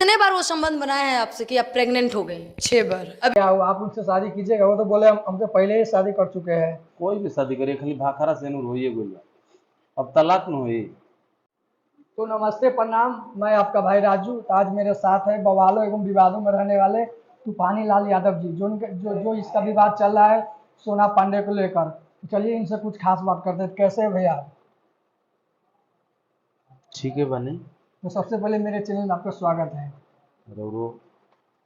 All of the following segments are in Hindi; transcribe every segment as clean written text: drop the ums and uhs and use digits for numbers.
कितने बार वो संबंध बनाए हैं आपसे कि आप प्रेग्नेंट हो गई? 6 बार। अब क्या हुआ, आप उनसे शादी कीजिएगा? वो तो बोले हम हमसे पहले ही शादी कर चुके हैं। कोई भी शादी करे खाली भाखरा से नूर होइए गइल बा। अब तलाक न होई। तो नमस्ते, प्रणाम। मैं आपका भाई राजू। आज मेरे साथ है बवालों एवं विवादों में रहने वाले तूफानी लाल यादव जी, जो इसका विवाद चल रहा है सोना पांडे को लेकर। तो चलिए इनसे कुछ खास बात करते हैं। कैसे हैं भैया? ठीक है बने। तो सबसे पहले मेरे चैनल में आपका स्वागत है। रोरो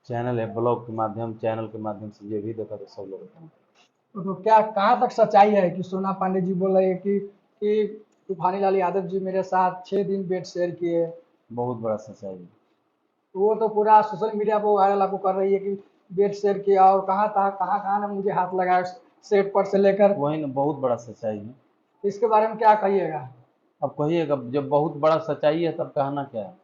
चैनल है, ब्लॉग के माध्यम चैनल के माध्यम से ये भी देखा तो सब लोग। तो क्या कहाँ तक सच्चाई है कि सोना पांडे जी बोल रहे हैं कि तूफानी लाल यादव जी मेरे साथ 6 दिन बेड शेयर किए? बहुत बड़ा सच्चाई है। तो वो तो पूरा सोशल मीडिया पर वायरल आपको कर रही है कि बेड शेयर किया, और कहाँ था, कहाँ कहाँ ने मुझे हाथ लगाया सेट पर से लेकर। वही ना, बहुत बड़ा सच्चाई है। इसके बारे में क्या कहिएगा? अब कहिएगा, जब बहुत बड़ा सच्चाई है तब कहना क्या है।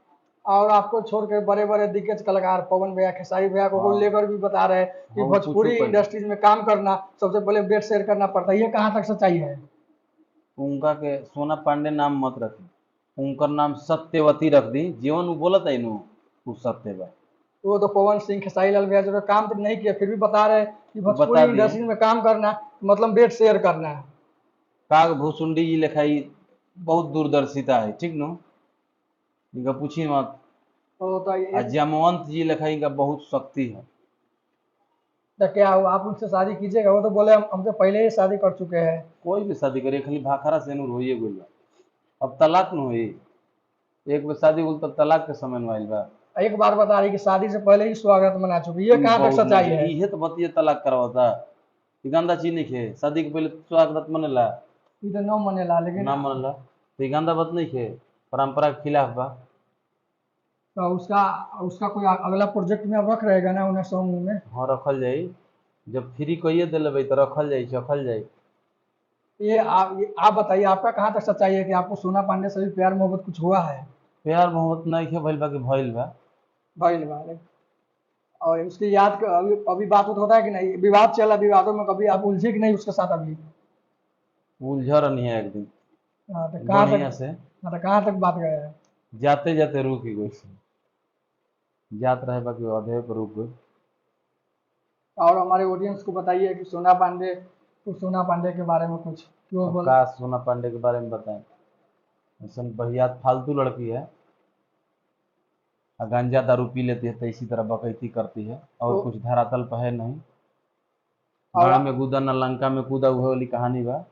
और आपको छोड़ के बड़े बड़े दिग्गज कलाकार पवन भैया, खेसारी भैया को हाँ, लेकर भी बता रहे हैं कि बहुत भोजपुरी पूछो पहले। इंडस्ट्रीज में काम करना सबसे पहले बेड शेयर करना पड़ता है। ये कहाँ तक सच्चाई है? उनका के सोना पांडे नाम मत रखी, उनकर नाम सत्यवती रख दी। जीवन वो बोलत है नु, वो सत्य बा। वो तो पवन सिंह, खेसारी लाल भैया जो काम तो नहीं किया, फिर भी बता रहे हैं कि भोजपुरी बता दिए। इंडस्ट्री में काम करना मतलब बेड शेयर करना है। काग भूसुंडी जी लिखाई बहुत दूरदर्शिता है, ठीक नो। इनका पूछी मत। तो आ जामवंत जी लिखाई का बहुत शक्ति है। तो क्या हुआ, आप उनसे शादी कीजिएगा? वो तो बोले हम हमसे पहले ही शादी कर चुके हैं। कोई भी शादी करे खाली भाखरा से नूर होइए गइल बा। अब तलाक न होई। एक बार शादी होल तब तलाक के समय में आइल बा। एक बार बता रही कि शादी से पहले ही स्वागत मना चुकी। ये ई कहाँ तक बहुत सच्चाई नहीं है? इहे तो बतिये तलाक करवाता। ई गंदा चीज नहीं खे, शादी के पहले स्वागत मनेला ये तो न मनेला, लेकिन ना मनला तो ई गंदा बात नहीं खे, परंपरा के खिलाफ बा। तो उसका उसका कोई अगला प्रोजेक्ट में अब रख रहेगा ना उन्हें समूह में? हाँ, रखल जाई। जब फ्री कहिए दिले तो रखल जाई, चखल जाई। ये आप बताइए, आपका कहाँ तक सच्चाई है कि आपको सोना पांडे से भी प्यार मोहब्बत कुछ हुआ है? प्यार मोहब्बत नहीं खे, भइल बा कि भइल बा। भाई बात। और उसकी याद अभी अभी बात होता है कि नहीं? विवाद चला, विवादों में कभी आप उलझे कि नहीं उसके साथ अभी? उलझर नहीं है एक दिन हाँ तो बढ़िया से। हाँ तो कहाँ तक बात गया है? जाते जाते रुक ही गई। जात रहे बाकी अधे पर रुक गई। और हमारे ऑडियंस को बताइए कि सोना पांडे के बारे में कुछ क्यों अब बोल। का सोना पांडे के बारे में बताएं। ऐसा बहियात फालतू लड़की है। गांजा दारू पी लेती है तो इसी तरह बकैती करती है, और तो कुछ धरातल पर है नहीं। और गाड़ में कूदा न लंका में कूदा, वह वाली कहानी बा।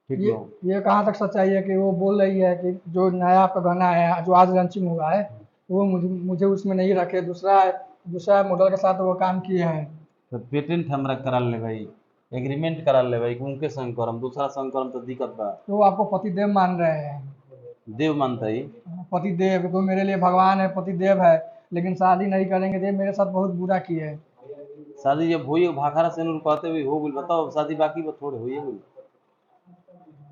ठीक ये नो। ये कहाँ तक सच्चाई है कि वो बोल रही है कि जो नया आपका गाना है जो आज लॉन्चिंग हुआ है वो मुझे मुझे उसमें नहीं रखे, दूसरा मॉडल के साथ वो काम किए हैं? तो पेटेंट हमरा करा ले भाई, एग्रीमेंट करा ले भाई कि उनके संग करम, दूसरा संग करम तो दिक्कत बा। तो वो आपको पतिदेव मान रहे हैं? देव मानता ही। पतिदेव तो मेरे लिए भगवान है, पतिदेव है, लेकिन शादी नहीं करेंगे तो ये मेरे साथ बहुत बुरा किए है। शादी जब हुई भाखरा से नूर कहते हुए हो गई, बताओ शादी बाकी बा थोड़े हुई गई।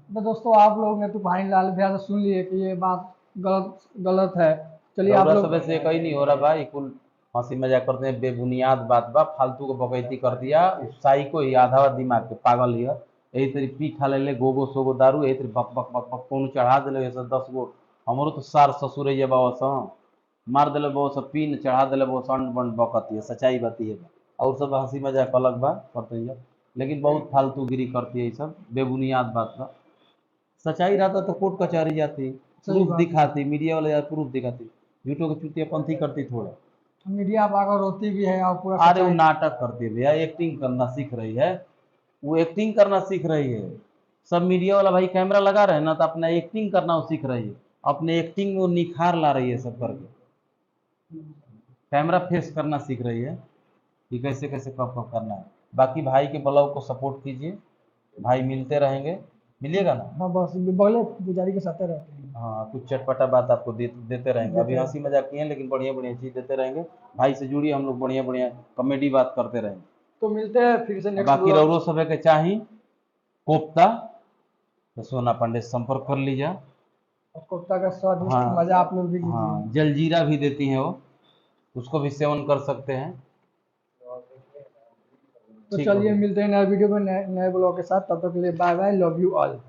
तो दोस्तों, आप लोग ने तूफानी लाल भैया से सुन लिए कि ये बात गलत गलत है। चलिए आप रउरा लोग। सब से कहीं नहीं हो रहा भाई, कुल हंसी मजाक करते हैं, बेबुनियाद बात बा, फालतू को बकैती कर दिया। उस साई को ही आधा दिमाग के पागल ही है। यही तरी पी खा ले गोगो सोगो दारू, यही तरी बक बक बक बक कौन चढ़ा दिले ऐसे 10 गो। हमरो तो सार ससुर है बाबा स मार दिले बाबा सब, पीन चढ़ा दिले बाबा संड बंड बकती है, सच्चाई बाती है। और सब हंसी मजाक अलग बा करते हैं, लेकिन बहुत फालतू गिरी करती है ये सब बेबुनियाद बात बा। सच्चाई रहता तो कोर्ट कचहरी जाती, सही प्रूफ बात है। दिखाती, मीडिया वाले यार प्रूफ दिखाती। झूठों की चुतियापंथी करती थोड़ा। मीडिया आप आकर रोती भी है और पूरा अरे वो सच्चाई। नाटक करती है भैया, एक्टिंग करना सीख रही है। वो एक्टिंग करना सीख रही है। सब मीडिया वाला भाई कैमरा लगा रहे हैं ना, तो अपना एक्टिंग करना वो सीख रही है। अपने एक्टिंग में वो निखार ला रही है सब करके। कैमरा फेस करना सीख रही है कि कैसे कैसे कब कब करना है। बाकी भाई के ब्लॉग को सपोर्ट कीजिए, भाई मिलते रहेंगे। मिलिएगा ना। हाँ बस बगले पुजारी के साथ रहते हैं। हाँ, कुछ चटपटा बात आपको देते रहेंगे। अभी हंसी मजाक किए हैं, लेकिन बढ़िया बढ़िया चीज़ देते रहेंगे। भाई से जुड़िए, हम लोग बढ़िया बढ़िया कॉमेडी बात करते रहेंगे। तो मिलते हैं फिर से नेक्स्ट बाकी ब्लॉग। रउरो सब के चाही कोफ्ता तो सोना पांडे से संपर्क कर लीजिए। कोफ्ता का स्वादिष्ट हाँ। मजा आप लोग भी लीजिए। हाँ, जलजीरा भी देती हैं वो, उसको भी सेवन कर सकते हैं। तो ठीक चलिए है। मिलते हैं नए वीडियो में नए नए ब्लॉग के साथ। तब तक के लिए bye bye, love you all.